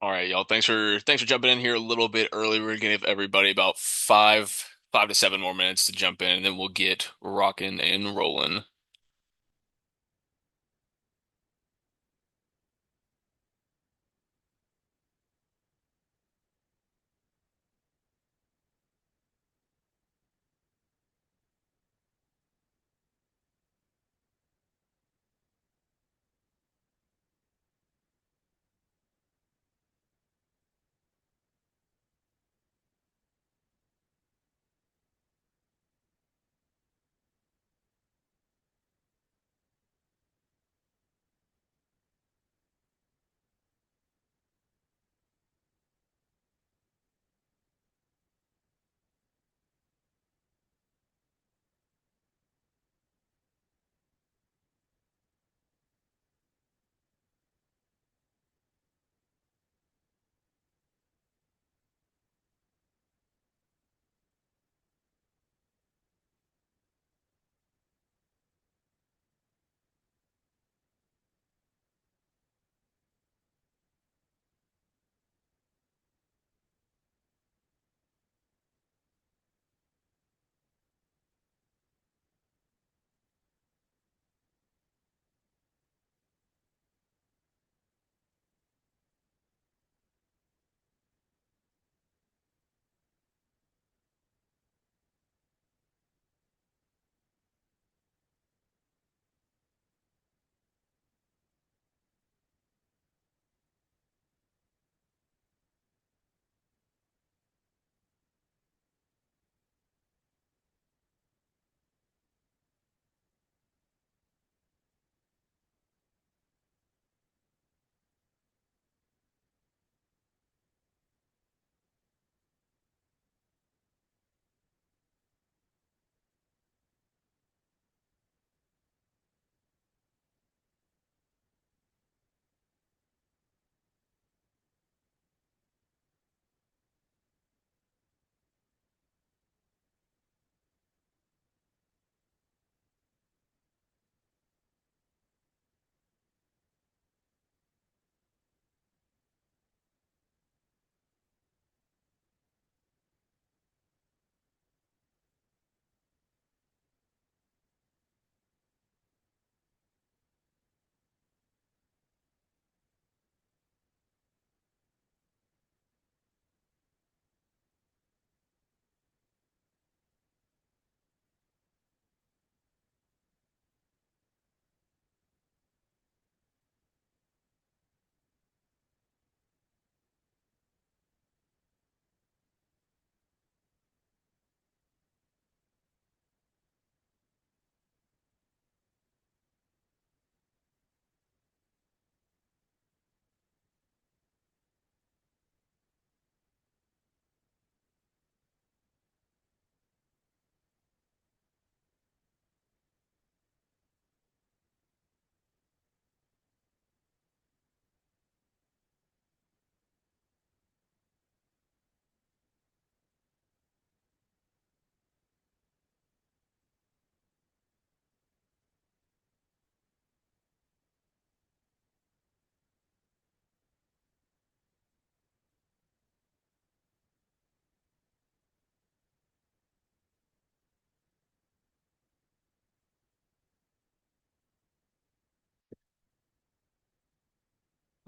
All right, y'all. Thanks for jumping in here a little bit early. We're gonna give everybody about five to seven more minutes to jump in, and then we'll get rocking and rolling.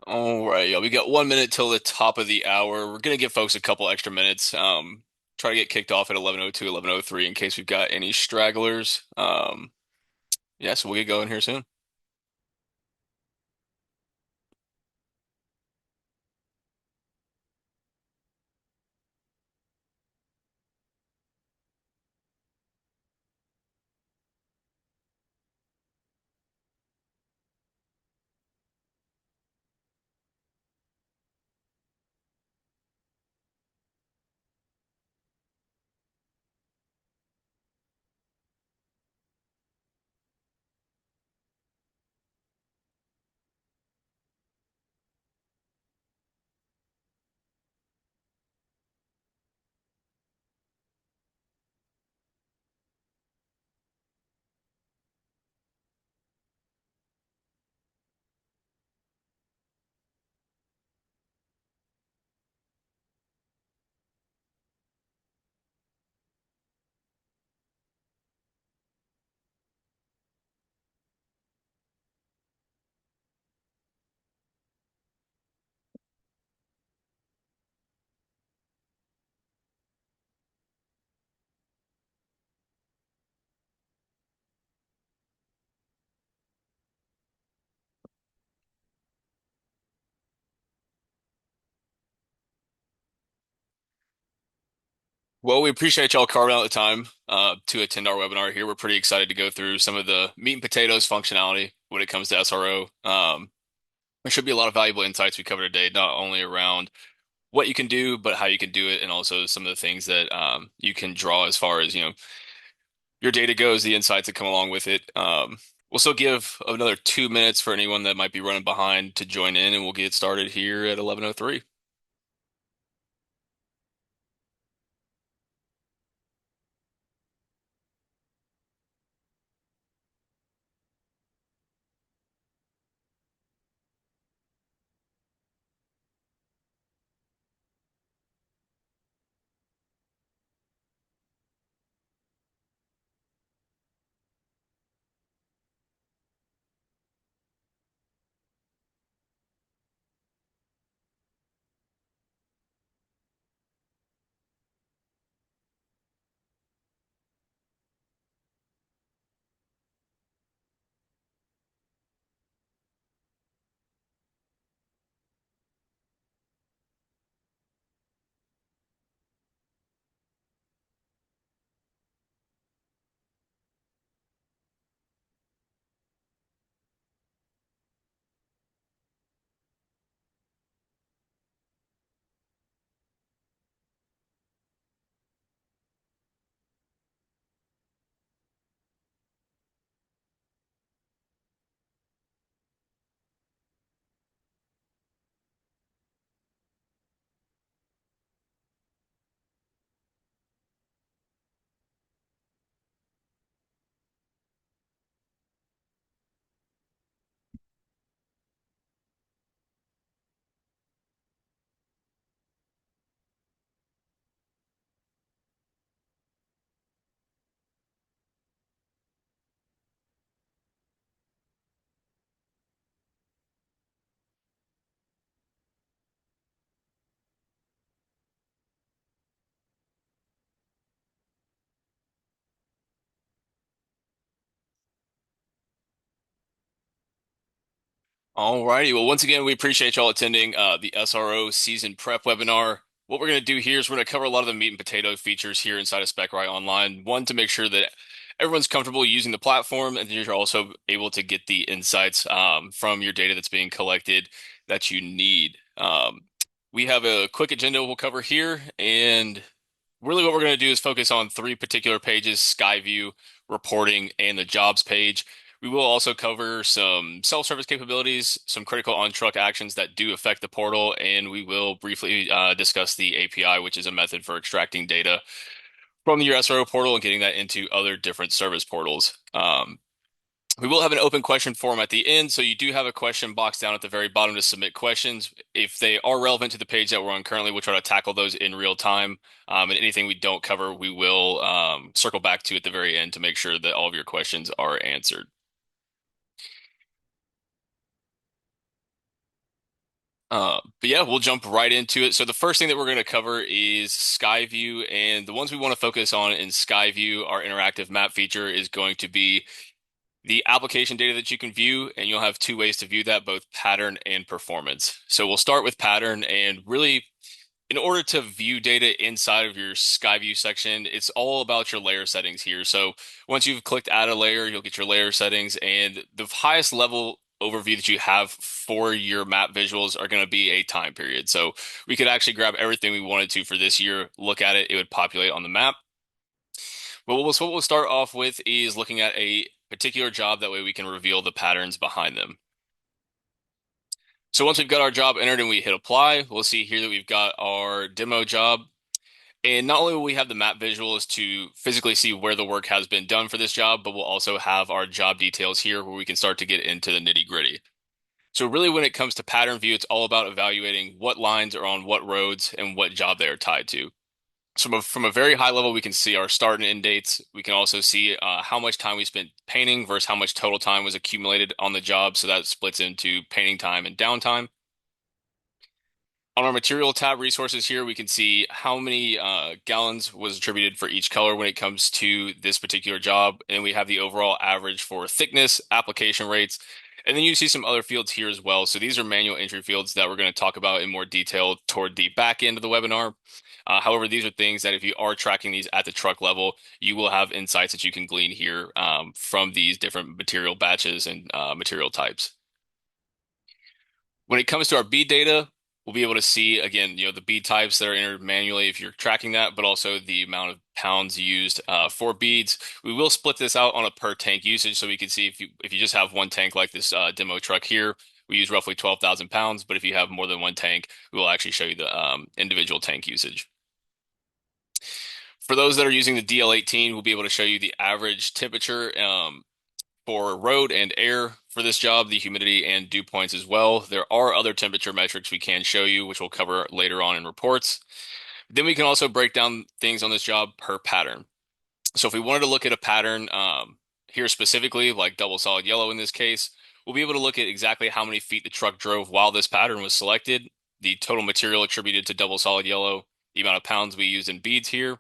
All right, y'all. We got 1 minute till the top of the hour. We're gonna give folks a couple extra minutes. Try to get kicked off at 11:02, 11:03 in case we've got any stragglers. Yeah, so we'll get going here soon. Well, we appreciate y'all carving out the time to attend our webinar here. We're pretty excited to go through some of the meat and potatoes functionality when it comes to SRO. There should be a lot of valuable insights we covered today, not only around what you can do, but how you can do it, and also some of the things that you can draw as far as, your data goes, the insights that come along with it. We'll still give another 2 minutes for anyone that might be running behind to join in, and we'll get started here at 11:03. Alrighty. Well, once again, we appreciate y'all attending the SRO season prep webinar. What we're going to do here is we're going to cover a lot of the meat and potato features here inside of Spec-Rite Online. One, to make sure that everyone's comfortable using the platform, and then you're also able to get the insights from your data that's being collected that you need. We have a quick agenda we'll cover here, and really what we're going to do is focus on three particular pages: Skyview, reporting, and the jobs page. We will also cover some self-service capabilities, some critical on-truck actions that do affect the portal, and we will briefly discuss the API, which is a method for extracting data from your SRO portal and getting that into other different service portals. We will have an open question form at the end, so you do have a question box down at the very bottom to submit questions. If they are relevant to the page that we're on currently, we'll try to tackle those in real time. And anything we don't cover, we will circle back to at the very end to make sure that all of your questions are answered. But yeah, we'll jump right into it. So the first thing that we're going to cover is Skyview, and the ones we want to focus on in Skyview, our interactive map feature, is going to be the application data that you can view, and you'll have two ways to view that, both pattern and performance. So we'll start with pattern, and really, in order to view data inside of your Skyview section, it's all about your layer settings here. So once you've clicked add a layer, you'll get your layer settings, and the highest level overview that you have for your map visuals are going to be a time period. So we could actually grab everything we wanted to for this year, look at it, it would populate on the map. But what we'll start off with is looking at a particular job. That way we can reveal the patterns behind them. So once we've got our job entered and we hit apply, we'll see here that we've got our demo job. And not only will we have the map visuals to physically see where the work has been done for this job, but we'll also have our job details here where we can start to get into the nitty gritty. So really when it comes to pattern view, it's all about evaluating what lines are on what roads and what job they are tied to. So from a very high level, we can see our start and end dates. We can also see how much time we spent painting versus how much total time was accumulated on the job. So that splits into painting time and downtime. On our material tab resources here, we can see how many gallons was attributed for each color when it comes to this particular job. And we have the overall average for thickness, application rates, and then you see some other fields here as well. So these are manual entry fields that we're going to talk about in more detail toward the back end of the webinar. However, these are things that if you are tracking these at the truck level, you will have insights that you can glean here from these different material batches and material types. When it comes to our bead data, we'll be able to see again, the bead types that are entered manually if you're tracking that, but also the amount of pounds used for beads. We will split this out on a per tank usage, so we can see if you just have one tank like this demo truck here, we use roughly 12,000 pounds. But if you have more than one tank, we will actually show you the individual tank usage. For those that are using the DL18, we'll be able to show you the average temperature for road and air for this job, the humidity and dew points as well. There are other temperature metrics we can show you, which we'll cover later on in reports. Then we can also break down things on this job per pattern. So if we wanted to look at a pattern here specifically, like double solid yellow in this case, we'll be able to look at exactly how many feet the truck drove while this pattern was selected, the total material attributed to double solid yellow, the amount of pounds we used in beads here,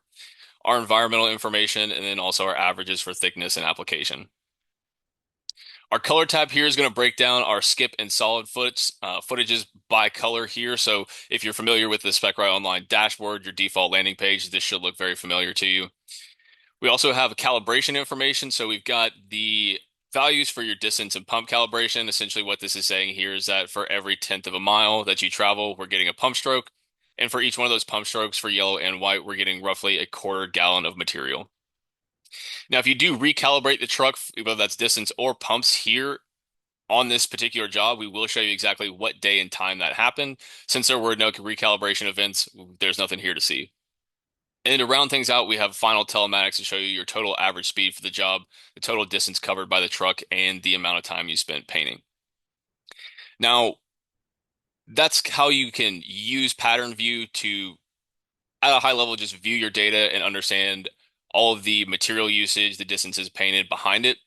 our environmental information, and then also our averages for thickness and application. Our color tab here is going to break down our skip and solid footages by color here. So if you're familiar with the Spec-Rite Online dashboard, your default landing page, this should look very familiar to you. We also have calibration information. So we've got the values for your distance and pump calibration. Essentially what this is saying here is that for every 1/10 of a mile that you travel, we're getting a pump stroke. And for each one of those pump strokes for yellow and white, we're getting roughly a 1/4 gallon of material. Now, if you do recalibrate the truck, whether that's distance or pumps here on this particular job, we will show you exactly what day and time that happened. Since there were no recalibration events, there's nothing here to see. And to round things out, we have final telematics to show you your total average speed for the job, the total distance covered by the truck, and the amount of time you spent painting. Now, that's how you can use Pattern View to, at a high level, just view your data and understand all of the material usage, the distances painted behind it.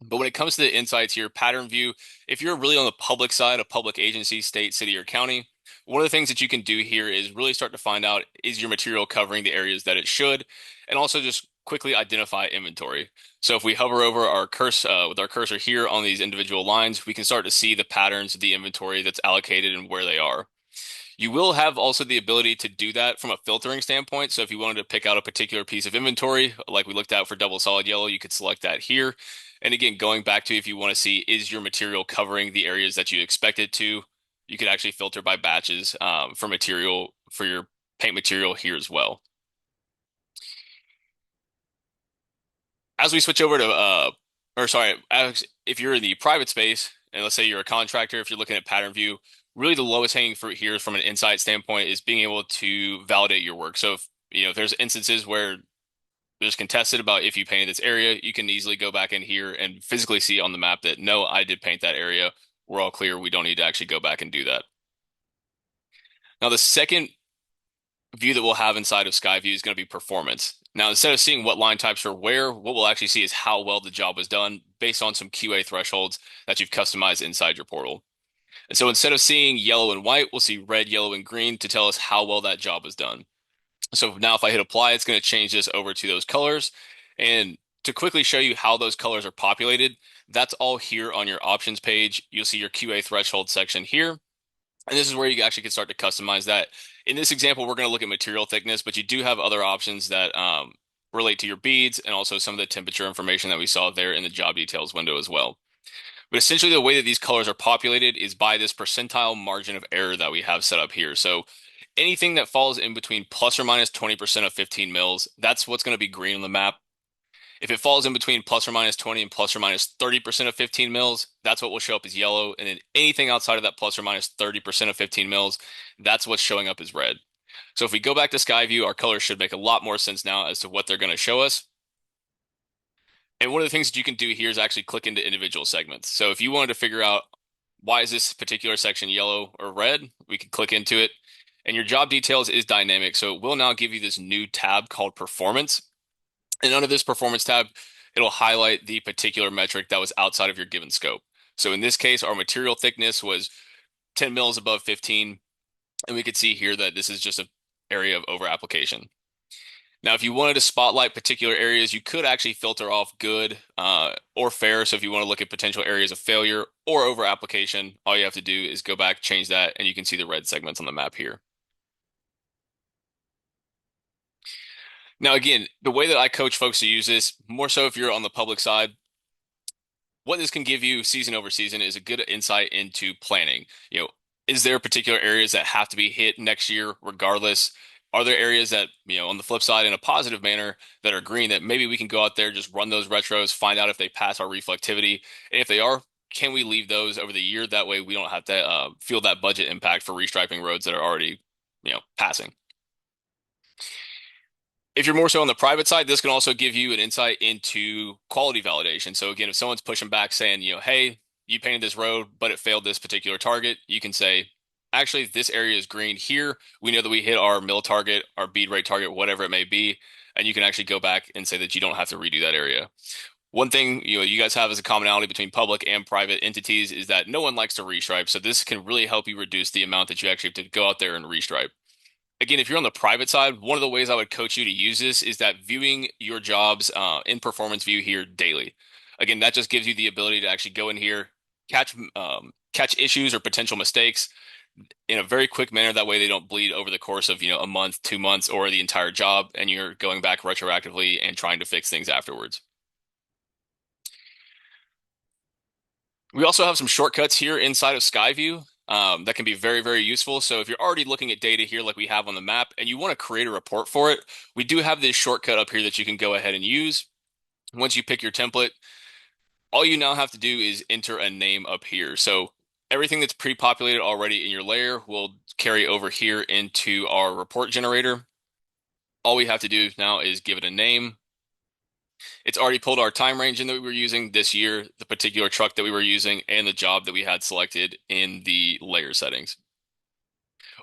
But when it comes to the insights here, Pattern View, if you're really on the public side, a public agency, state, city, or county, one of the things that you can do here is really start to find out, is your material covering the areas that it should, and also just quickly identify inventory. So if we hover over our cursor with our cursor here on these individual lines, we can start to see the patterns of the inventory that's allocated and where they are. You will have also the ability to do that from a filtering standpoint. So if you wanted to pick out a particular piece of inventory, like we looked at for double solid yellow, you could select that here. And again, going back to if you want to see, is your material covering the areas that you expect it to, you could actually filter by batches for material, for your paint material here as well. As we switch over to, or sorry, if you're in the private space, and let's say you're a contractor, if you're looking at Pattern View, really the lowest hanging fruit here from an insight standpoint is being able to validate your work. So if there's instances where there's contested about if you painted this area, you can easily go back in here and physically see on the map that no, I did paint that area. We're all clear. We don't need to actually go back and do that. Now, the second view that we'll have inside of Skyview is going to be performance. Now, instead of seeing what line types are where, what we'll actually see is how well the job was done based on some QA thresholds that you've customized inside your portal. And so instead of seeing yellow and white, we'll see red, yellow, and green to tell us how well that job was done. So now if I hit apply, it's going to change this over to those colors. And to quickly show you how those colors are populated, that's all here on your options page. You'll see your QA threshold section here. And this is where you actually can start to customize that. In this example, we're going to look at material thickness, but you do have other options that relate to your beads and also some of the temperature information that we saw there in the job details window as well. But essentially the way that these colors are populated is by this percentile margin of error that we have set up here. So anything that falls in between plus or minus 20% of 15 mils, that's what's going to be green on the map. If it falls in between plus or minus 20 and plus or minus 30% of 15 mils, that's what will show up as yellow. And then anything outside of that plus or minus 30% of 15 mils, that's what's showing up as red. So if we go back to Skyview, our colors should make a lot more sense now as to what they're going to show us. And one of the things that you can do here is actually click into individual segments. So if you wanted to figure out why is this particular section yellow or red, we can click into it. And your job details is dynamic. So it will now give you this new tab called performance. And under this performance tab, it'll highlight the particular metric that was outside of your given scope. So in this case, our material thickness was 10 mils above 15. And we could see here that this is just an area of over application. Now, if you wanted to spotlight particular areas, you could actually filter off good or fair. So if you want to look at potential areas of failure or over application, all you have to do is go back, change that, and you can see the red segments on the map here. Now, again, the way that I coach folks to use this, more so if you're on the public side, what this can give you season over season is a good insight into planning. Is there particular areas that have to be hit next year regardless? Are there areas that, on the flip side, in a positive manner, that are green that maybe we can go out there, just run those retros, find out if they pass our reflectivity, and if they are, can we leave those over the year? That way we don't have to feel that budget impact for restriping roads that are already, passing. If you're more so on the private side, this can also give you an insight into quality validation. So again, if someone's pushing back saying, hey, you painted this road, but it failed this particular target, you can say, actually, this area is green here. We know that we hit our mill target, our bead rate target, whatever it may be. And you can actually go back and say that you don't have to redo that area. One thing, you guys have as a commonality between public and private entities is that no one likes to restripe. So this can really help you reduce the amount that you actually have to go out there and restripe. Again, if you're on the private side, one of the ways I would coach you to use this is that viewing your jobs in performance view here daily. Again, that just gives you the ability to actually go in here, catch issues or potential mistakes in a very quick manner. That way they don't bleed over the course of, a month, 2 months, or the entire job, and you're going back retroactively and trying to fix things afterwards. We also have some shortcuts here inside of Skyview that can be very, very useful. So if you're already looking at data here like we have on the map and you want to create a report for it, we do have this shortcut up here that you can go ahead and use. Once you pick your template, all you now have to do is enter a name up here. So everything that's pre-populated already in your layer will carry over here into our report generator. All we have to do now is give it a name. It's already pulled our time range in that we were using this year, the particular truck that we were using, and the job that we had selected in the layer settings.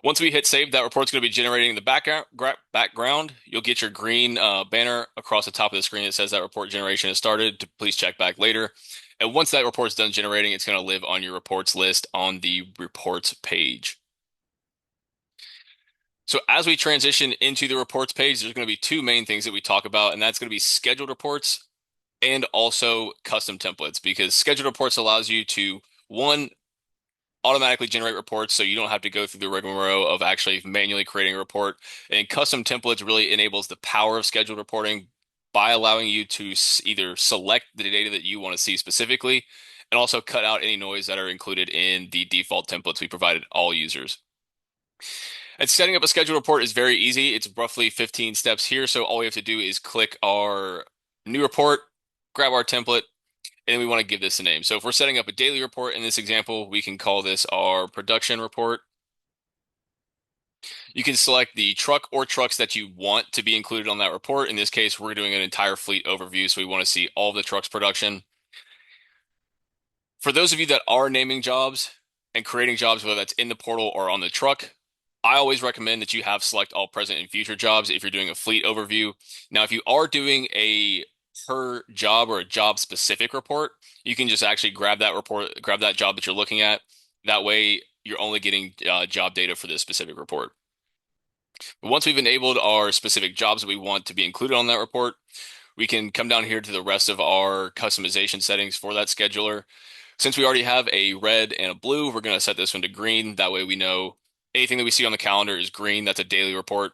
Once we hit save, that report's going to be generating the background. You'll get your green banner across the top of the screen that says that report generation has started. Please check back later. And once that report's done generating, it's going to live on your reports list on the reports page. So as we transition into the reports page, there's going to be two main things that we talk about, and that's going to be scheduled reports and also custom templates, because scheduled reports allows you to, one, automatically generate reports so you don't have to go through the rigmarole of actually manually creating a report. And custom templates really enables the power of scheduled reporting by allowing you to either select the data that you want to see specifically and also cut out any noise that are included in the default templates we provided all users. And setting up a scheduled report is very easy. It's roughly 15 steps here. So all we have to do is click our new report, grab our template, and we want to give this a name. So if we're setting up a daily report in this example, we can call this our production report. You can select the truck or trucks that you want to be included on that report. In this case, we're doing an entire fleet overview, so we want to see all the trucks production. For those of you that are naming jobs and creating jobs, whether that's in the portal or on the truck, I always recommend that you have select all present and future jobs if you're doing a fleet overview. Now, if you are doing a per job or a job specific report, you can just actually grab that report, grab that job that you're looking at. That way, you're only getting job data for this specific report. But once we've enabled our specific jobs that we want to be included on that report, we can come down here to the rest of our customization settings for that scheduler. Since we already have a red and a blue, we're going to set this one to green. That way we know anything that we see on the calendar is green. That's a daily report.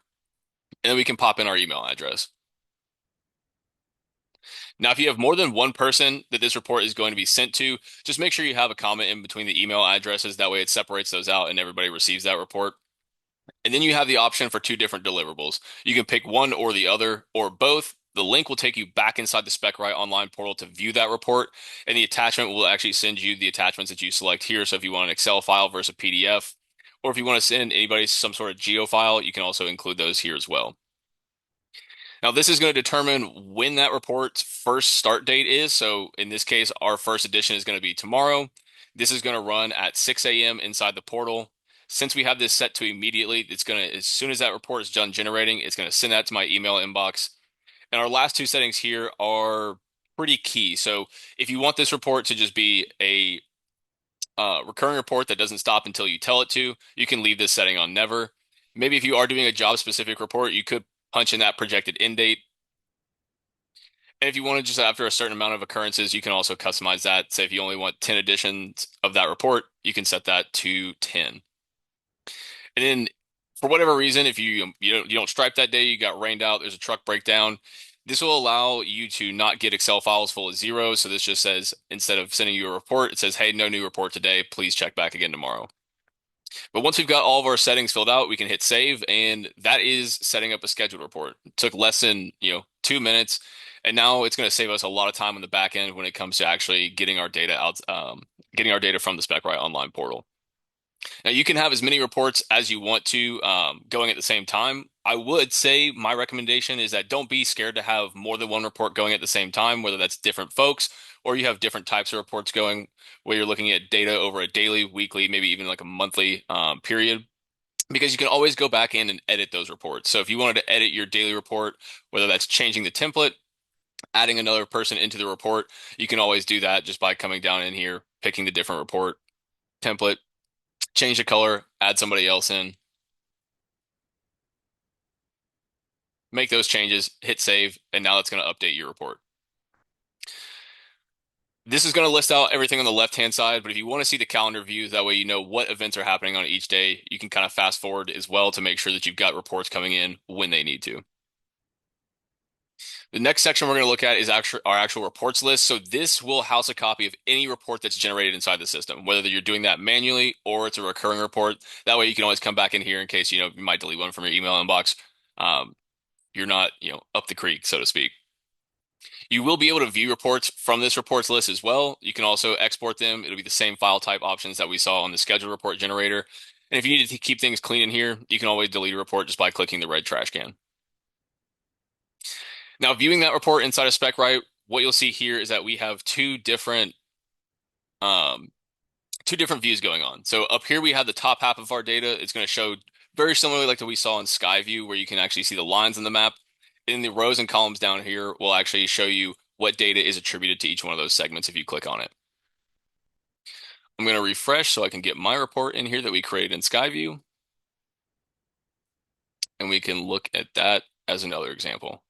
And then we can pop in our email address. Now, if you have more than one person that this report is going to be sent to, just make sure you have a comment in between the email addresses. That way it separates those out and everybody receives that report. And then you have the option for two different deliverables. You can pick one or the other or both. The link will take you back inside the Spec-Rite online portal to view that report, and the attachment will actually send you the attachments that you select here. So if you want an Excel file versus a PDF, or if you want to send anybody some sort of geo file, you can also include those here as well. Now, this is going to determine when that report's first start date is. So in this case, our first edition is going to be tomorrow. This is going to run at 6 a.m. inside the portal. Since we have this set to immediately, it's going to, as soon as that report is done generating, it's going to send that to my email inbox. And our last two settings here are pretty key. So if you want this report to just be a recurring report that doesn't stop until you tell it to, you can leave this setting on never. Maybe if you are doing a job specific report, you could punch in that projected end date. And if you want to just after a certain amount of occurrences, you can also customize that. Say if you only want 10 editions of that report, you can set that to 10. And then For whatever reason, if you don't stripe that day, you got rained out, there's a truck breakdown. This will allow you to not get Excel files full of zeros. So this just says instead of sending you a report, it says, "Hey, no new report today. Please check back again tomorrow." But once we've got all of our settings filled out, we can hit save, and that is setting up a scheduled report. It took less than, 2 minutes, and now it's going to save us a lot of time on the back end when it comes to actually getting our data out, getting our data from the Spec-Rite online portal. Now you can have as many reports as you want to going at the same time. I would say my recommendation is that don't be scared to have more than one report going at the same time, whether that's different folks or you have different types of reports going where you're looking at data over a daily, weekly, maybe even like a monthly period. Because you can always go back in and edit those reports. So if you wanted to edit your daily report, whether that's changing the template, adding another person into the report, you can always do that just by coming down in here, picking the different report template, change the color, add somebody else in, make those changes, hit save, and now that's going to update your report. This is going to list out everything on the left-hand side, but if you want to see the calendar view, that way you know what events are happening on each day, you can kind of fast forward as well to make sure that you've got reports coming in when they need to. The next section we're going to look at is our actual reports list. So this will house a copy of any report that's generated inside the system, whether you're doing that manually or it's a recurring report. That way you can always come back in here in case, you might delete one from your email inbox. Um, you're not, up the creek, so to speak. You will be able to view reports from this reports list as well. You can also export them. It'll be the same file type options that we saw on the schedule report generator. And if you need to keep things clean in here, you can always delete a report just by clicking the red trash can. Now, viewing that report inside of Spec-Rite, what you'll see here is that we have um, two different views going on. So up here we have the top half of our data. It's going to show very similarly like that we saw in Skyview, where you can actually see the lines in the map. In the rows and columns down here will actually show you what data is attributed to each one of those segments if you click on it. I'm going to refresh so I can get my report in here that we created in Skyview, and we can look at that as another example.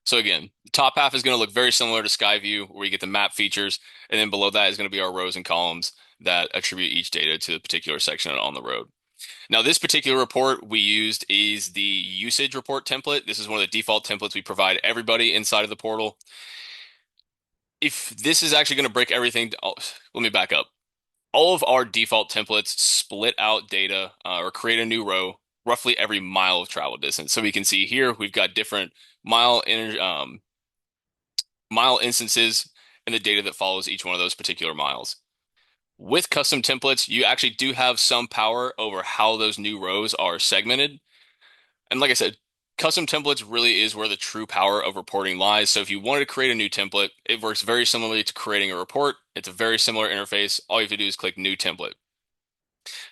So again, the top half is going to look very similar to Skyview, where you get the map features, and then below that is going to be our rows and columns that attribute each data to the particular section on the road. Now, this particular report we used is the usage report template. This is one of the default templates we provide everybody inside of the portal. If this is actually going to break everything, let me back up. All of our default templates split out data or create a new row roughly every mile of travel distance. So we can see here we've got different mile mile instances and the data that follows each one of those particular miles. With custom templates, you actually do have some power over how those new rows are segmented. And like I said, custom templates really is where the true power of reporting lies. So if you wanted to create a new template, it works very similarly to creating a report. It's a very similar interface. All you have to do is click new template.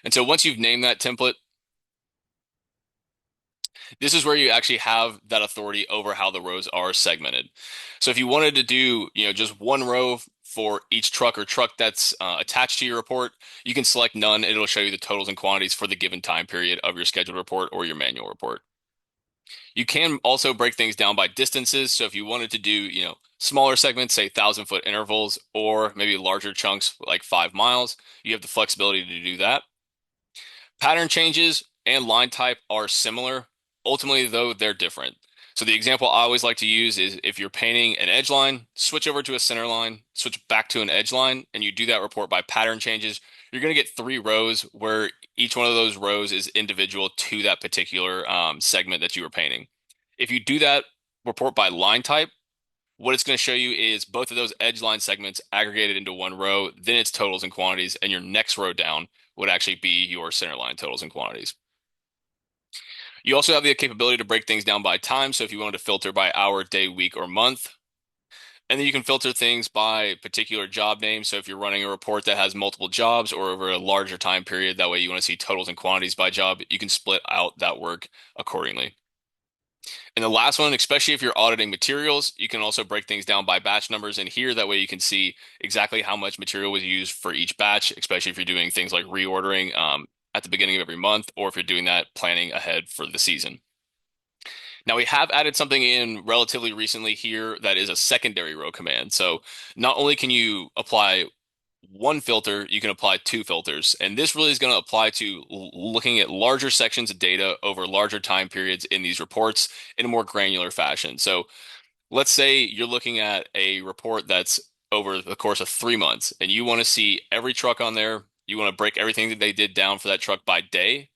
And so once you've named that template, this is where you actually have that authority over how the rows are segmented. So if you wanted to do, just one row for each truck or truck that's attached to your report, you can select none. It'll show you the totals and quantities for the given time period of your scheduled report or your manual report. You can also break things down by distances. So if you wanted to do, smaller segments, say 1,000-foot intervals, or maybe larger chunks like 5 miles, you have the flexibility to do that. Pattern changes and line type are similar. Ultimately, though, they're different. So the example I always like to use is if you're painting an edge line, switch over to a center line, switch back to an edge line, and you do that report by pattern changes, you're going to get 3 rows where each one of those rows is individual to that particular segment that you were painting. If you do that report by line type, what it's going to show you is both of those edge line segments aggregated into one row, then its totals and quantities, and your next row down would actually be your center line totals and quantities. You also have the capability to break things down by time. So if you wanted to filter by hour, day, week, or month, and then you can filter things by particular job name. So if you're running a report that has multiple jobs or over a larger time period, that way you want to see totals and quantities by job, you can split out that work accordingly. And the last one, especially if you're auditing materials, you can also break things down by batch numbers in here. That way you can see exactly how much material was used for each batch, especially if you're doing things like reordering at the beginning of every month, or if you're doing that planning ahead for the season. Now we have added something in relatively recently here that is a secondary row command. So not only can you apply one filter, you can apply two filters. And this really is going to apply to looking at larger sections of data over larger time periods in these reports in a more granular fashion. So let's say you're looking at a report that's over the course of 3 months and you want to see every truck on there. You want to break everything that they did down for that truck by day.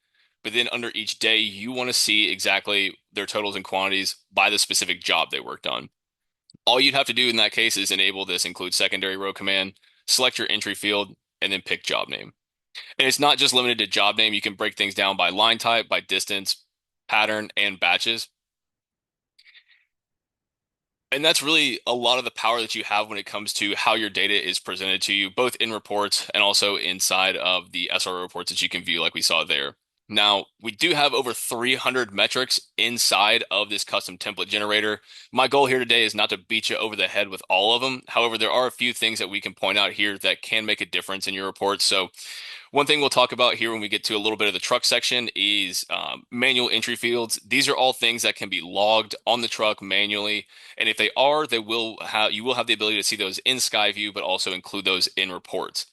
But then under each day, you want to see exactly their totals and quantities by the specific job they worked on. All you'd have to do in that case is enable this include secondary row command, select your entry field, and then pick job name. And it's not just limited to job name. You can break things down by line type, by distance, pattern, and batches. And that's really a lot of the power that you have when it comes to how your data is presented to you, both in reports and also inside of the SRO reports that you can view, like we saw there. Now, we do have over 300 metrics inside of this custom template generator. My goal here today is not to beat you over the head with all of them. However, there are a few things that we can point out here that can make a difference in your reports. So one thing we'll talk about here when we get to a little bit of the truck section is manual entry fields. These are all things that can be logged on the truck manually, and if they are, they will have you will have the ability to see those in Skyview, but also include those in reports.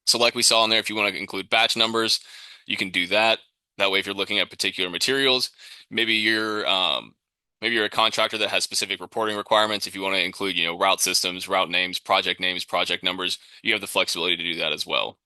So, like we saw in there, if you want to include batch numbers, you can do that. That way, if you're looking at particular materials, maybe you're a contractor that has specific reporting requirements. If you want to include, route systems, route names, project numbers, you have the flexibility to do that as well.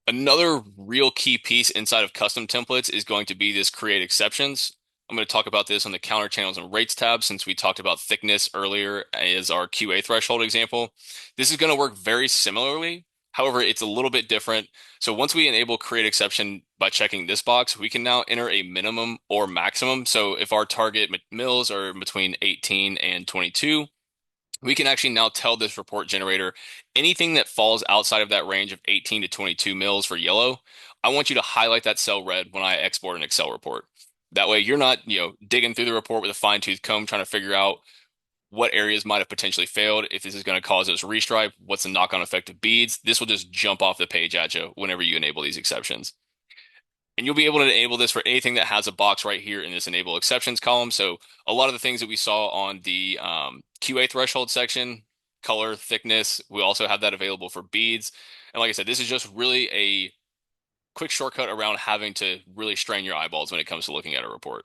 Another real key piece inside of custom templates is going to be this create exceptions. I'm going to talk about this on the counter channels and rates tab since we talked about thickness earlier as our QA threshold example. This is going to work very similarly. However, it's a little bit different. So once we enable create exception by checking this box, we can now enter a minimum or maximum. So if our target mills are between 18 and 22, we can actually now tell this report generator anything that falls outside of that range of 18 to 22 mils for yellow. I want you to highlight that cell red when I export an Excel report. That way you're not, digging through the report with a fine-tooth comb trying to figure out what areas might have potentially failed. If this is going to cause us restripe, what's the knock-on effect of beads? This will just jump off the page at you whenever you enable these exceptions. And you'll be able to enable this for anything that has a box right here in this enable exceptions column. So a lot of the things that we saw on the QA threshold section, color, thickness, we also have that available for beads. And like I said, this is just really a quick shortcut around having to really strain your eyeballs when it comes to looking at a report.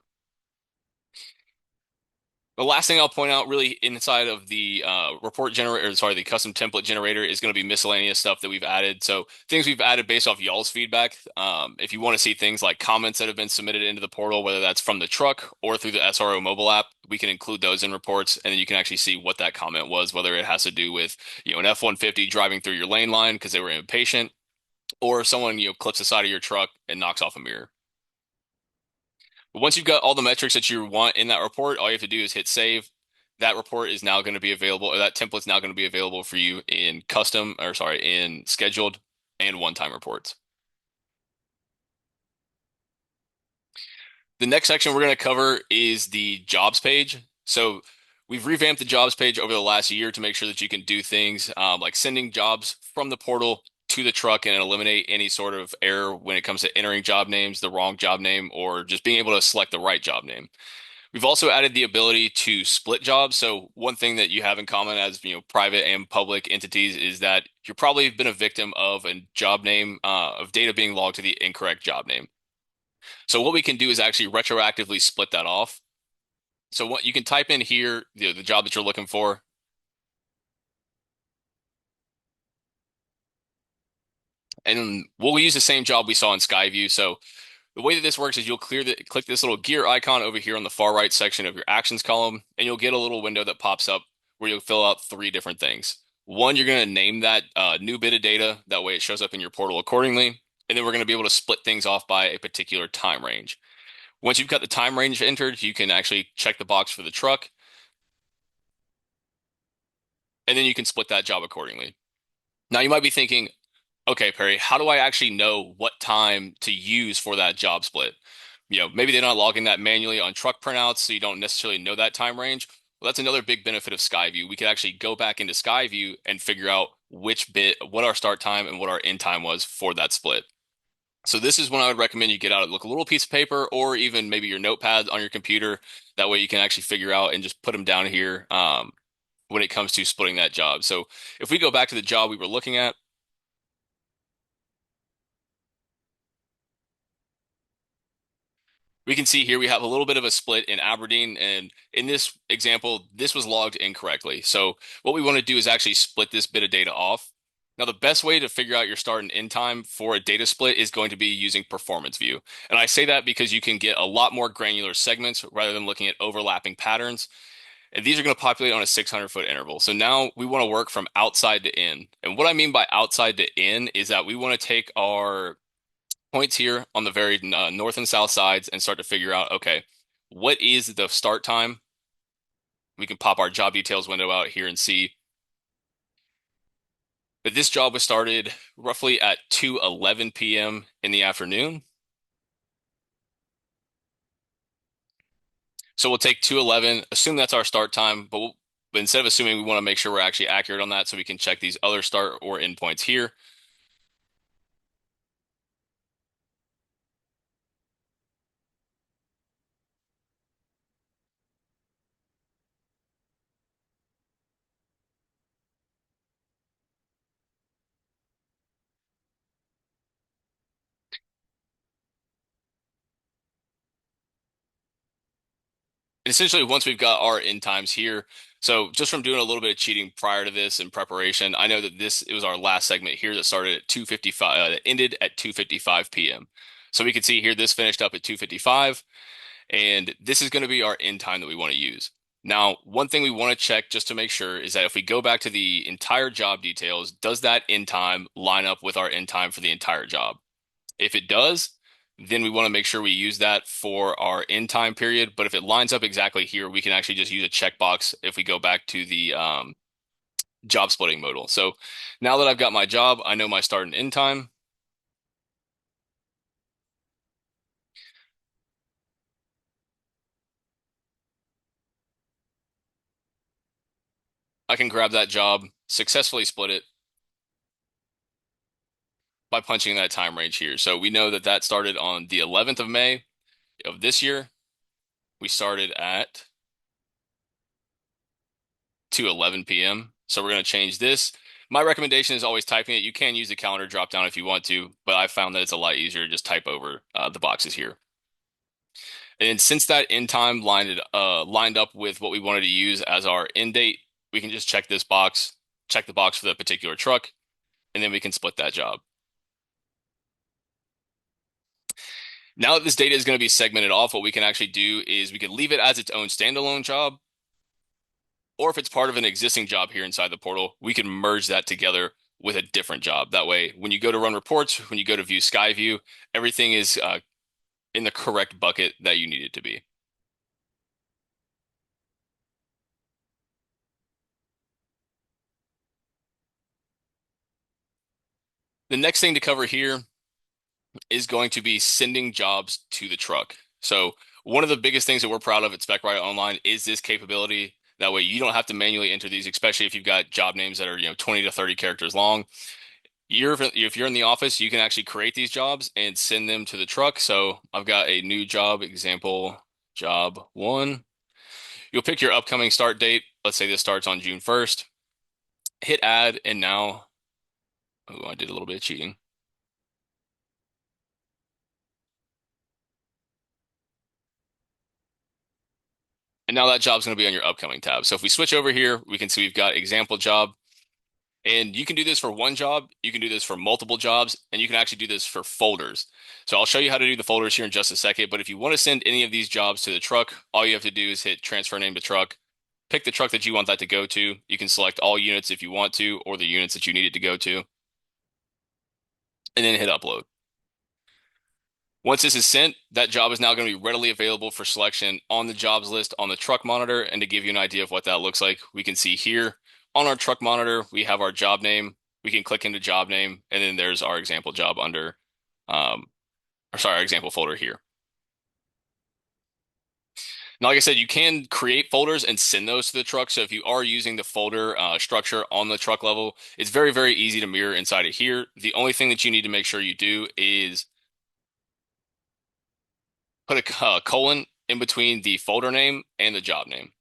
The last thing I'll point out really inside of the report generator, sorry, the custom template generator is going to be miscellaneous stuff that we've added. So things we've added based off y'all's feedback. If you want to see things like comments that have been submitted into the portal, whether that's from the truck or through the SRO mobile app, we can include those in reports, and then you can actually see what that comment was, whether it has to do with, an F-150 driving through your lane line because they were impatient, or if someone, clips the side of your truck and knocks off a mirror. But once you've got all the metrics that you want in that report, all you have to do is hit save. That report is now going to be available, or that template's now going to be available for you in in scheduled and one-time reports. The next section we're going to cover is the jobs page. So we've revamped the jobs page over the last year to make sure that you can do things like sending jobs from the portal to the truck and eliminate any sort of error when it comes to entering job names, the wrong job name, or just being able to select the right job name. We've also added the ability to split jobs. So one thing that you have in common as, private and public entities is that you've probably been a victim of a job name, of data being logged to the incorrect job name. So what we can do is actually retroactively split that off. So what you can type in here, the job that you're looking for, and we'll use the same job we saw in Skyview. So the way that this works is you'll click this little gear icon over here on the far right section of your actions column, and you'll get a little window that pops up where you'll fill out three different things. One, you're going to name that new bit of data. That way it shows up in your portal accordingly. And then we're going to be able to split things off by a particular time range. Once you've got the time range entered, you can actually check the box for the truck, and then you can split that job accordingly. Now you might be thinking, okay, Perry, how do I actually know what time to use for that job split? Maybe they're not logging that manually on truck printouts, so you don't necessarily know that time range. Well, that's another big benefit of Skyview. We could actually go back into Skyview and figure out what our start time and what our end time was for that split. So this is when I would recommend you get out a little piece of paper or even maybe your notepad on your computer. That way you can actually figure out and just put them down here. when it comes to splitting that job. So if we go back to the job we were looking at, we can see here we have a little bit of a split in Aberdeen, and in this example, this was logged incorrectly. So what we want to do is actually split this bit of data off. Now, the best way to figure out your start and end time for a data split is going to be using Performance View. And I say that because you can get a lot more granular segments rather than looking at overlapping patterns. And these are going to populate on a 600-foot interval. So now we want to work from outside to in. And what I mean by outside to in is that we want to take our points here on the very north and south sides and start to figure out, okay, what is the start time? We can pop our job details window out here and see that this job was started roughly at 2:11 p.m. in the afternoon. So we'll take 2:11, assume that's our start time, but instead of assuming, we want to make sure we're actually accurate on that so we can check these other start or end points here. And essentially, once we've got our end times here, so just from doing a little bit of cheating prior to this in preparation, I know that it was our last segment here that started at 2:55, that ended at 2:55 p.m. So we can see here this finished up at 2:55, and this is going to be our end time that we want to use. Now, one thing we want to check just to make sure is that if we go back to the entire job details, does that end time line up with our end time for the entire job? If it does, then we want to make sure we use that for our end time period. But if it lines up exactly here, we can actually just use a checkbox if we go back to the job splitting modal. So now that I've got my job, I know my start and end time. I can grab that job, successfully split it by punching that time range here. So we know that that started on the 11th of May of this year. We started at 2:11 p.m. So we're going to change this. My recommendation is always typing it. You can use the calendar drop down if you want to, but I found that it's a lot easier to just type over the boxes here. And since that end time lined up with what we wanted to use as our end date, we can just check this box, check the box for the particular truck, and then we can split that job. Now that this data is going to be segmented off, what we can actually do is we can leave it as its own standalone job, or if it's part of an existing job here inside the portal, we can merge that together with a different job. That way, when you go to run reports, when you go to view Skyview, everything is in the correct bucket that you need it to be. The next thing to cover here is going to be sending jobs to the truck. So one of the biggest things that we're proud of at Spec-Rite Online is this capability. That way you don't have to manually enter these, especially if you've got job names that are, 20 to 30 characters long. If you're in the office, you can actually create these jobs and send them to the truck. So I've got a new job example, job one. You'll pick your upcoming start date. Let's say this starts on June 1st. Hit add, and now, oh, I did a little bit of cheating. And now that job's going to be on your upcoming tab. So if we switch over here, we can see we've got example job. And you can do this for one job, you can do this for multiple jobs, and you can actually do this for folders. So I'll show you how to do the folders here in just a second. But if you want to send any of these jobs to the truck, all you have to do is hit transfer name to truck, pick the truck that you want that to go to. You can select all units if you want to, or the units that you need it to go to, and then hit upload. Once this is sent, that job is now going to be readily available for selection on the jobs list on the truck monitor. And to give you an idea of what that looks like, we can see here on our truck monitor, we have our job name. We can click into job name, and then there's our example job under, our example folder here. Now, like I said, you can create folders and send those to the truck. So if you are using the folder structure on the truck level, it's very, very easy to mirror inside of here. The only thing that you need to make sure you do is put a colon in between the folder name and the job name.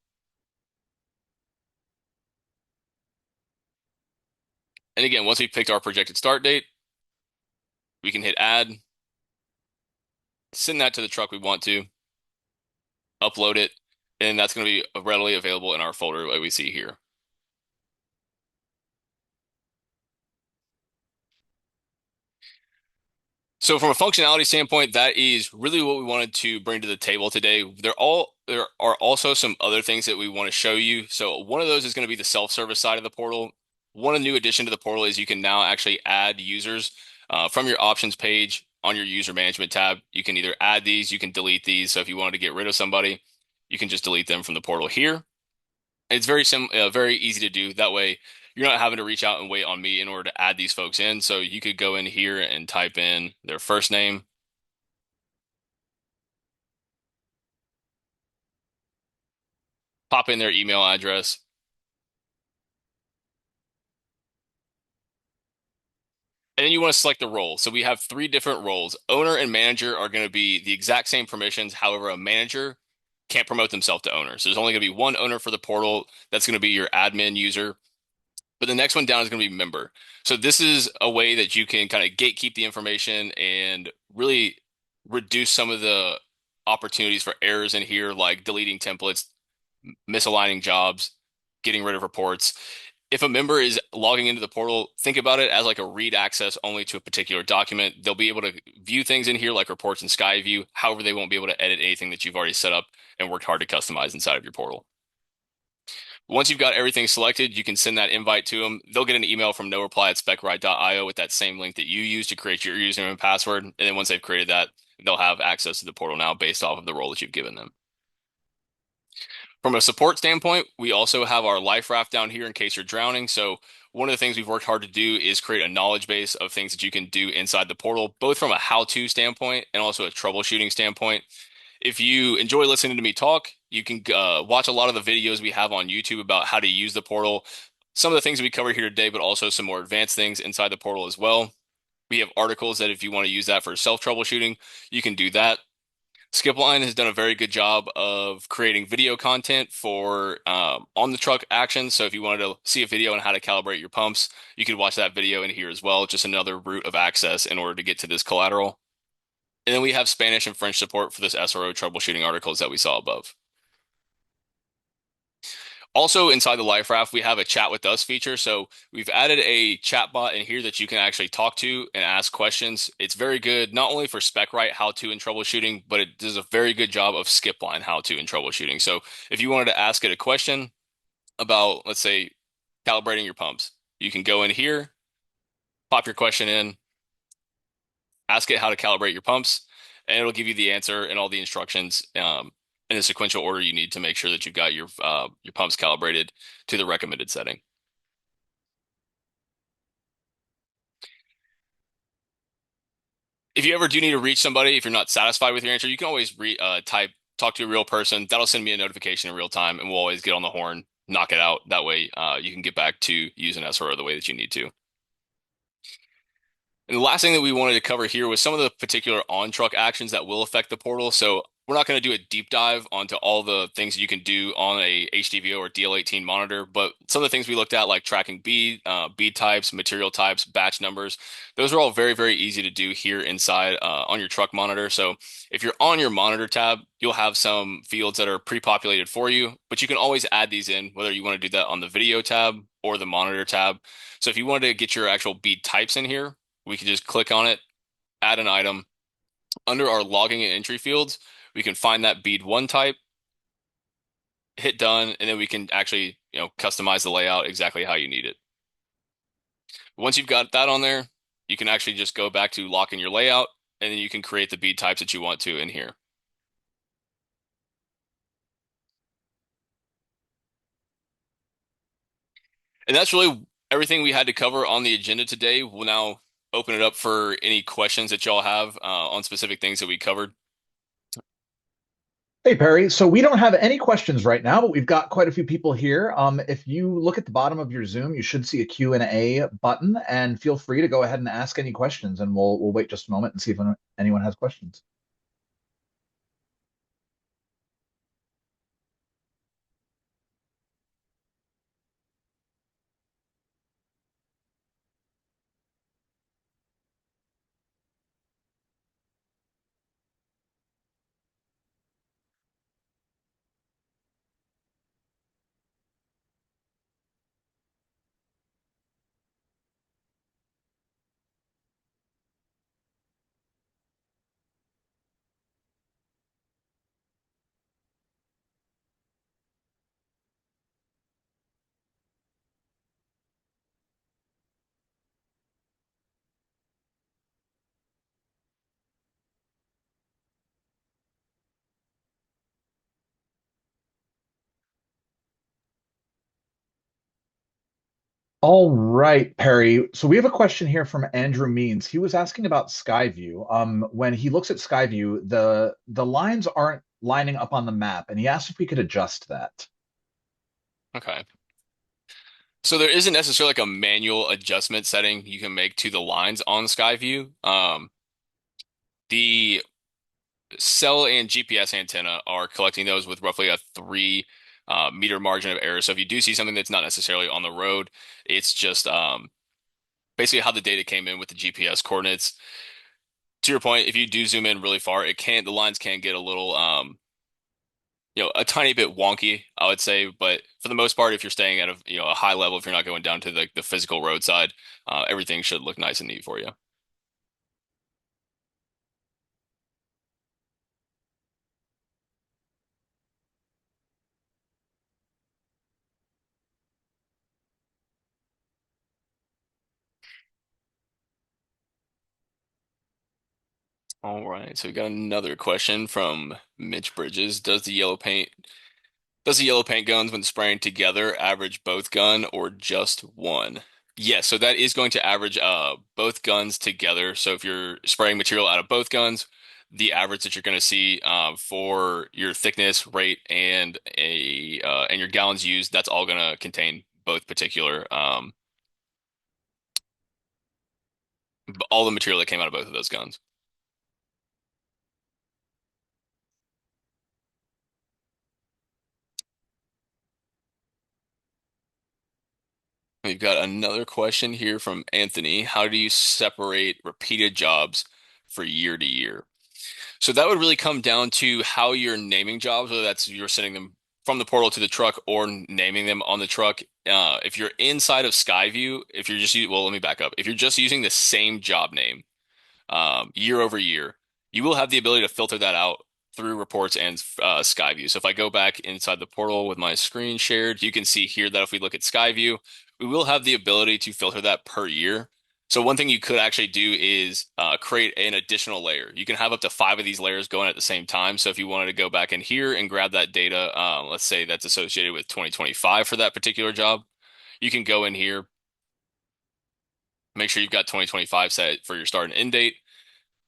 And again, once we picked our projected start date, we can hit add, send that to the truck we want to, upload it, and that's going to be readily available in our folder like we see here. So from a functionality standpoint, that is really what we wanted to bring to the table today. There are also some other things that we want to show you. So one of those is going to be the self-service side of the portal. One new addition to the portal is you can now actually add users from your options page on your user management tab. You can either add these, you can delete these. So if you wanted to get rid of somebody, you can just delete them from the portal here. It's very easy to do. That way, you're not having to reach out and wait on me in order to add these folks in. So you could go in here and type in their first name, pop in their email address, and then you want to select the role. So we have three different roles. Owner and manager are going to be the exact same permissions. However, a manager can't promote themselves to owner. So there's only going to be one owner for the portal. That's going to be your admin user. But the next one down is going to be member. So this is a way that you can kind of gatekeep the information and really reduce some of the opportunities for errors in here, like deleting templates, misaligning jobs, getting rid of reports. If a member is logging into the portal, think about it as like a read access only to a particular document. They'll be able to view things in here like reports in Skyview. However, they won't be able to edit anything that you've already set up and worked hard to customize inside of your portal. Once you've got everything selected, you can send that invite to them. They'll get an email from no reply at specrite.io with that same link that you use to create your username and password. And then once they've created that, they'll have access to the portal now based off of the role that you've given them. From a support standpoint, we also have our life raft down here in case you're drowning. So one of the things we've worked hard to do is create a knowledge base of things that you can do inside the portal, both from a how-to standpoint and also a troubleshooting standpoint. If you enjoy listening to me talk, you can watch a lot of the videos we have on YouTube about how to use the portal. Some of the things we cover here today, but also some more advanced things inside the portal as well. We have articles that if you want to use that for self troubleshooting, you can do that. Skipline has done a very good job of creating video content for on the truck actions. So if you wanted to see a video on how to calibrate your pumps, you could watch that video in here as well. Just another route of access in order to get to this collateral. And then we have Spanish and French support for this SRO troubleshooting articles that we saw above. Also, inside the Life Raft, we have a chat with us feature. So we've added a chat bot in here that you can actually talk to and ask questions. It's very good, not only for Spec-Rite how-to and troubleshooting, but it does a very good job of skip-line how-to and troubleshooting. So if you wanted to ask it a question about, let's say, calibrating your pumps, you can go in here, pop your question in, ask it how to calibrate your pumps, and it'll give you the answer and all the instructions in the sequential order you need to make sure that you've got your pumps calibrated to the recommended setting. If you ever do need to reach somebody, if you're not satisfied with your answer, you can always talk to a real person. That'll send me a notification in real time, and we'll always get on the horn, knock it out. That way, you can get back to using SRO the way that you need to. And the last thing that we wanted to cover here was some of the particular on-truck actions that will affect the portal. So we're not going to do a deep dive onto all the things that you can do on a HDVO or DL18 monitor, but some of the things we looked at, like tracking bead types, material types, batch numbers, those are all very, very easy to do here inside on your truck monitor. So if you're on your monitor tab, you'll have some fields that are pre-populated for you, but you can always add these in, whether you want to do that on the video tab or the monitor tab. So if you wanted to get your actual bead types in here, we can just click on it, add an item. Under our logging and entry fields, we can find that bead one type, hit done, and then we can actually, customize the layout exactly how you need it. Once you've got that on there, you can actually just go back to locking your layout, and then you can create the bead types that you want to in here. And that's really everything we had to cover on the agenda today. We'll now open it up for any questions that y'all have on specific things that we covered. Hey Perry, so we don't have any questions right now, but we've got quite a few people here. If you look at the bottom of your Zoom, you should see a Q&A button, and feel free to go ahead and ask any questions, and we'll wait just a moment and see if anyone has questions. All right, Perry. So we have a question here from Andrew Means. He was asking about Skyview. When he looks at Skyview, the lines aren't lining up on the map, and he asked if we could adjust that. Okay. So there isn't necessarily like a manual adjustment setting you can make to the lines on Skyview. The cell and GPS antenna are collecting those with roughly a 3 meter margin of error. So if you do see something that's not necessarily on the road, it's just basically how the data came in with the GPS coordinates. To your point, if you do zoom in really far, the lines can get a little a tiny bit wonky, I would say. But for the most part, if you're staying at a high level, if you're not going down to the physical roadside, everything should look nice and neat for you. All right, so we got another question from Mitch Bridges. Does the yellow paint guns when spraying together average both gun or just one? Yes, so that is going to average both guns together. So if you're spraying material out of both guns, the average that you're going to see for your thickness, rate, and your gallons used, that's all going to contain both particular all the material that came out of both of those guns. We've got another question here from Anthony. How do you separate repeated jobs for year to year? So that would really come down to how you're naming jobs, whether that's you're sending them from the portal to the truck or naming them on the truck. If you're inside of Skyview, if you're just, well, let me back up. If you're just using the same job name, year over year, you will have the ability to filter that out through reports and Skyview. So if I go back inside the portal with my screen shared, you can see here that if we look at Skyview, we will have the ability to filter that per year. So one thing you could actually do is create an additional layer. You can have up to 5 of these layers going at the same time. So if you wanted to go back in here and grab that data, let's say that's associated with 2025 for that particular job, you can go in here, make sure you've got 2025 set for your start and end date.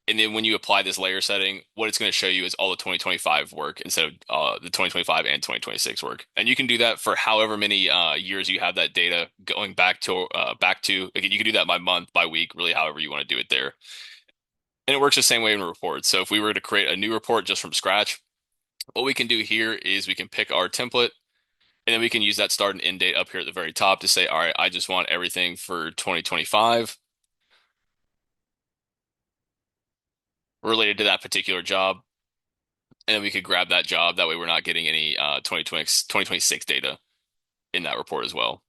And then when you apply this layer setting, what it's going to show you is all the 2025 work instead of the 2025 and 2026 work. And you can do that for however many years you have that data going back to. Again, you can do that by month, by week, really however you want to do it there. And it works the same way in reports. So if we were to create a new report just from scratch, what we can do here is we can pick our template and then we can use that start and end date up here at the very top to say, all right, I just want everything for 2025 related to that particular job. And then we could grab that job. That way we're not getting any 2026 data in that report as well.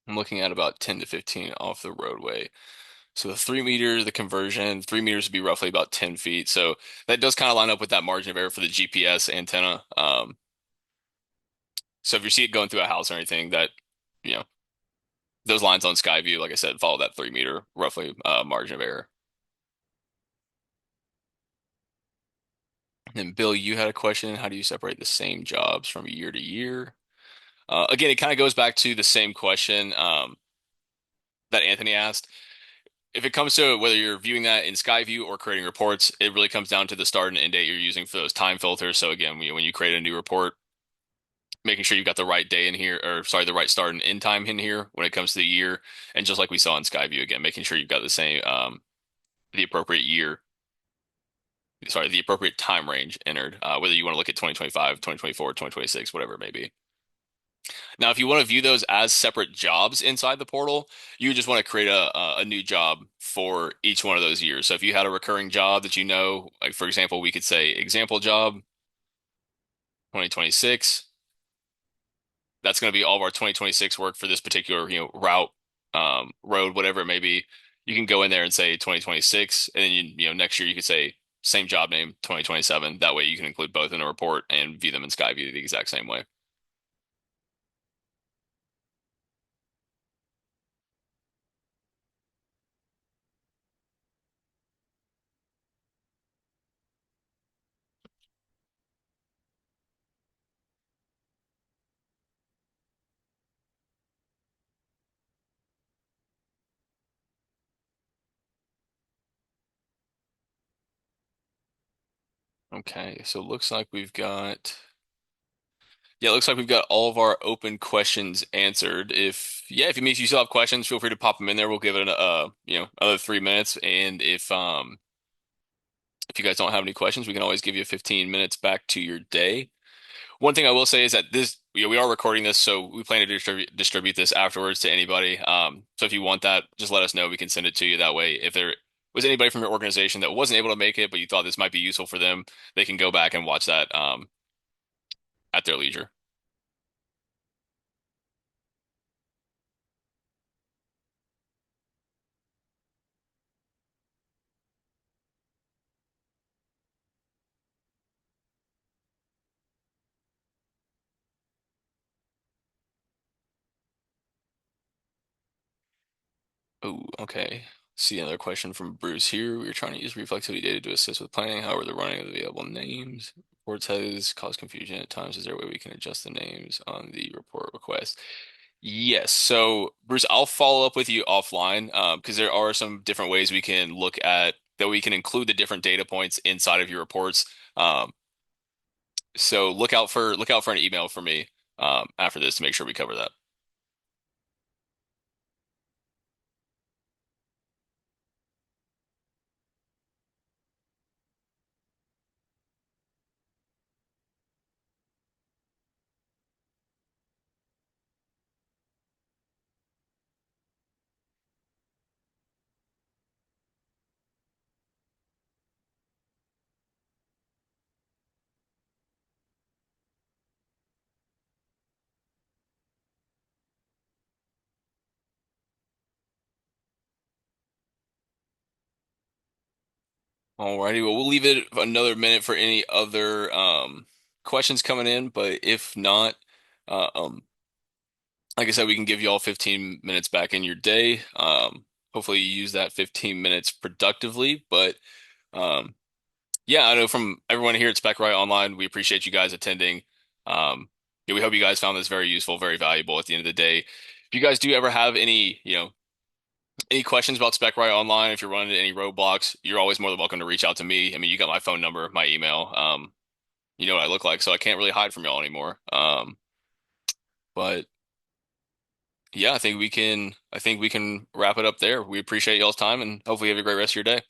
I'm looking at about 10 to 15 off the roadway. So the 3 meter, the conversion, 3 meters would be roughly about 10 feet. So that does kind of line up with that margin of error for the GPS antenna. So if you see it going through a house or anything, you know, those lines on Skyview, like I said, follow that 3 meter roughly margin of error. And Bill, you had a question. How do you separate the same jobs from year to year? Again, it kind of goes back to the same question that Anthony asked. If it comes to whether you're viewing that in Skyview or creating reports, it really comes down to the start and end date you're using for those time filters. So again, when you create a new report, making sure you've got the right day in here, or sorry, the right start and end time in here when it comes to the year. And just like we saw in Skyview, again, making sure you've got the appropriate year, sorry, the appropriate time range entered, whether you want to look at 2025, 2024, 2026, whatever it may be. Now, if you want to view those as separate jobs inside the portal, you just want to create a new job for each one of those years. So if you had a recurring job that you know, like for example, we could say example job 2026, that's going to be all of our 2026 work for this particular, route, road, whatever it may be. You can go in there and say 2026, and then next year you could say same job name 2027. That way you can include both in the report and view them in Skyview the exact same way. Okay, so it looks like we've got yeah, it looks like we've got all of our open questions answered. If you still have questions, feel free to pop them in there. We'll give it another 3 minutes. And if you guys don't have any questions, we can always give you 15 minutes back to your day. One thing I will say is that we are recording this, so we plan to distribute this afterwards to anybody. So if you want that, just let us know. We can send it to you that way. If there was anybody from your organization that wasn't able to make it, but you thought this might be useful for them, they can go back and watch that at their leisure. Oh, okay. See another question from Bruce here. We are trying to use reflexivity data to assist with planning. However, the running of the available names reports has caused confusion at times. Is there a way we can adjust the names on the report request? Yes. So, Bruce, I'll follow up with you offline because there are some different ways we can look at that we can include the different data points inside of your reports. So look out for an email from me after this to make sure we cover that. Alrighty, well, we'll leave it another minute for any other questions coming in, but if not, um, like I said, we can give you all 15 minutes back in your day. Hopefully you use that 15 minutes productively, but um, yeah, I know from everyone here at Spec-Rite Online, we appreciate you guys attending. Yeah, we hope you guys found this very useful, very valuable at the end of the day. If you guys do ever have any questions about Spec-Rite Online, if you're running into any roadblocks, you're always more than welcome to reach out to me. I mean, you got my phone number, my email. You know what I look like, so I can't really hide from y'all anymore. But yeah, I think we can wrap it up there. We appreciate y'all's time and hopefully you have a great rest of your day.